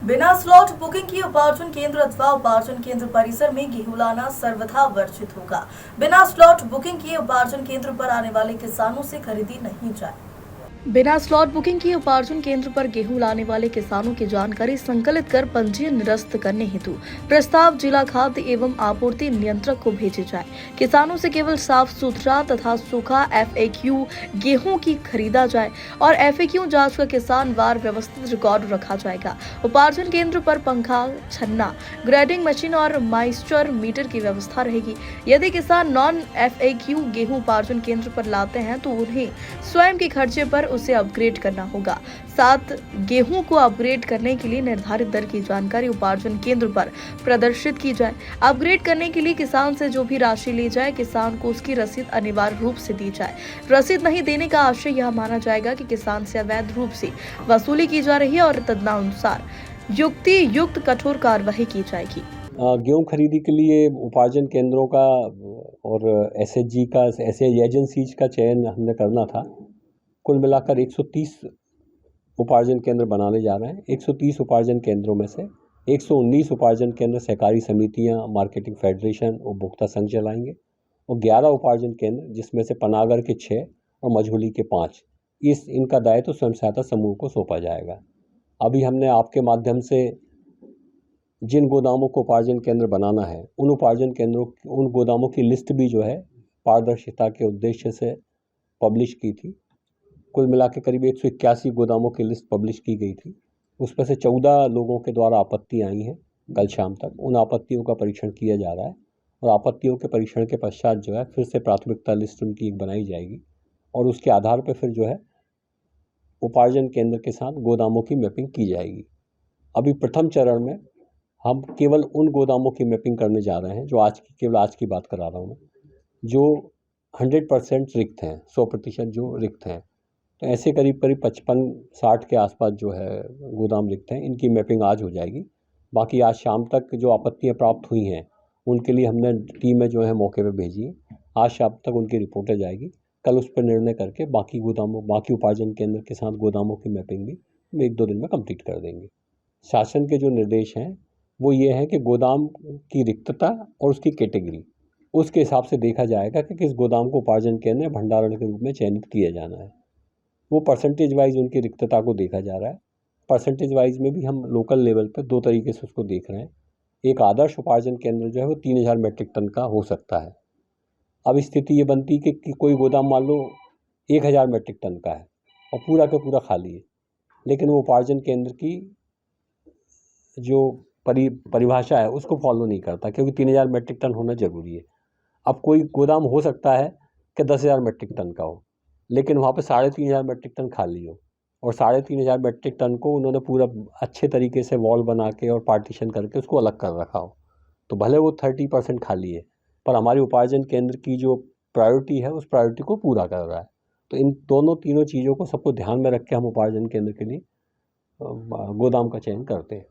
बिना slot booking किए उपार्जन केंद्र अथवा उपार्जन केंद्र परिसर में गेहूं लाना सर्वथा वर्जित होगा। बिना स्लॉट बुकिंग किए उपार्जन केंद्र पर आने वाले किसानों से खरीदी नहीं जाए। बिना स्लॉट बुकिंग किए उपार्जन केंद्र पर गेहूं लाने वाले किसानों की जानकारी संकलित कर पंजीयन निरस्त करने हेतु प्रस्ताव जिला खाद्य एवं आपूर्ति नियंत्रक को भेजे जाए। किसानों से केवल साफ सुथरा तथा सूखा FAQ गेहूं की खरीदा जाए और FAQ जांच का किसान वार व्यवस्थित रिकॉर्ड रखा जाएगा। उपार्जन केंद्र पर पंखा, छन्ना, ग्रेडिंग मशीन और मॉइस्चर मीटर की व्यवस्था रहेगी। यदि किसान नॉन FAQ गेहूं उपार्जन केंद्र पर लाते हैं तो उन्हें स्वयं के खर्चे पर उसे अपग्रेड करना होगा। साथ गेहूं को अपग्रेड करने के लिए निर्धारित दर की जानकारी उपार्जन केंद्र पर प्रदर्शित की जाए। अपग्रेड करने के लिए किसान से जो भी राशि ली जाए, किसान को उसकी रसीद अनिवार्य रूप से दी जाए। रसीद नहीं देने का आशय यह माना जाएगा कि किसान से अवैध रूप से वसूली की जा रही है और तदनुसार युक्ति युक्त कठोर कार्रवाई की जाएगी। गेहूं खरीदी के लिए उपार्जन केंद्रों का और SHG का एजेंसीज का चयन हमने करना था। कुल मिलाकर 130 उपार्जन केंद्र बनाने जा रहे हैं। 130 उपार्जन केंद्रों में से 119 उपार्जन केंद्र सहकारी समितियां, मार्केटिंग फेडरेशन, उपभोक्ता संघ चलाएंगे और 11 उपार्जन केंद्र जिसमें से पनागर के 6 और मझौली के 5 इनका दायित्व स्वयं सहायता समूह को सौंपा जाएगा। अभी हमने आपके माध्यम से जिन गोदामों को उपार्जन केंद्र बनाना है उन गोदामों की लिस्ट भी जो है पारदर्शिता के उद्देश्य से पब्लिश की थी। कुल मिला के करीब 181 गोदामों की लिस्ट पब्लिश की गई थी। उसमें से 14 लोगों के द्वारा आपत्ति आई हैं। कल शाम तक उन आपत्तियों का परीक्षण किया जा रहा है और आपत्तियों के परीक्षण के पश्चात जो है फिर से प्राथमिकता लिस्ट उनकी एक बनाई जाएगी और उसके आधार पर फिर जो है उपार्जन केंद्र के साथ गोदामों की मैपिंग की जाएगी। अभी प्रथम चरण में हम केवल उन गोदामों की मैपिंग करने जा रहे हैं जो केवल आज की बात करा रहा हूँ मैं, जो 100% रिक्त हैं, 100% जो रिक्त हैं। तो ऐसे करीब 55-60 के आसपास जो है गोदाम रिक्त हैं। इनकी मैपिंग आज हो जाएगी। बाकी आज शाम तक जो आपत्तियां प्राप्त हुई हैं उनके लिए हमने टीमें जो है मौके पे भेजी है। आज शाम तक उनकी रिपोर्टें जाएगी। कल उस पर निर्णय करके बाकी उपार्जन केंद्र के साथ गोदामों की मैपिंग भी हम 1-2 दिन में कंप्लीट कर देंगे। शासन के जो निर्देश हैं वो ये है कि गोदाम की रिक्तता और उसकी कैटेगरी उसके हिसाब से देखा जाएगा कि किस गोदाम को उपार्जन केंद्र भंडारण के रूप में चयनित किया जाना है। वो परसेंटेज वाइज उनकी रिक्तता को देखा जा रहा है। परसेंटेज वाइज में भी हम लोकल लेवल पर 2 तरीके से उसको देख रहे हैं। एक आदर्श उपार्जन केंद्र जो है वो 3000 मीट्रिक टन का हो सकता है। अब स्थिति ये बनती है कि कोई गोदाम मान लो 1000 मीट्रिक टन का है और पूरा का पूरा खाली है, लेकिन वो उपार्जन केंद्र की जो परिभाषा है उसको फॉलो नहीं करता, क्योंकि 3000 मीट्रिक टन होना ज़रूरी है। अब कोई गोदाम हो सकता है कि 10,000 मीट्रिक टन का हो, लेकिन वहाँ पे 3500 मीट्रिक टन खाली हो और 3500 मीट्रिक टन को उन्होंने पूरा अच्छे तरीके से वॉल बना के और पार्टीशन करके उसको अलग कर रखा हो। तो भले वो 30% खाली है, पर हमारी उपार्जन केंद्र की जो प्रायोरिटी है उस प्रायोरिटी को पूरा कर रहा है। तो इन तीनों चीज़ों को सबको ध्यान में रख के हम उपार्जन केंद्र के लिए गोदाम का चयन करते हैं।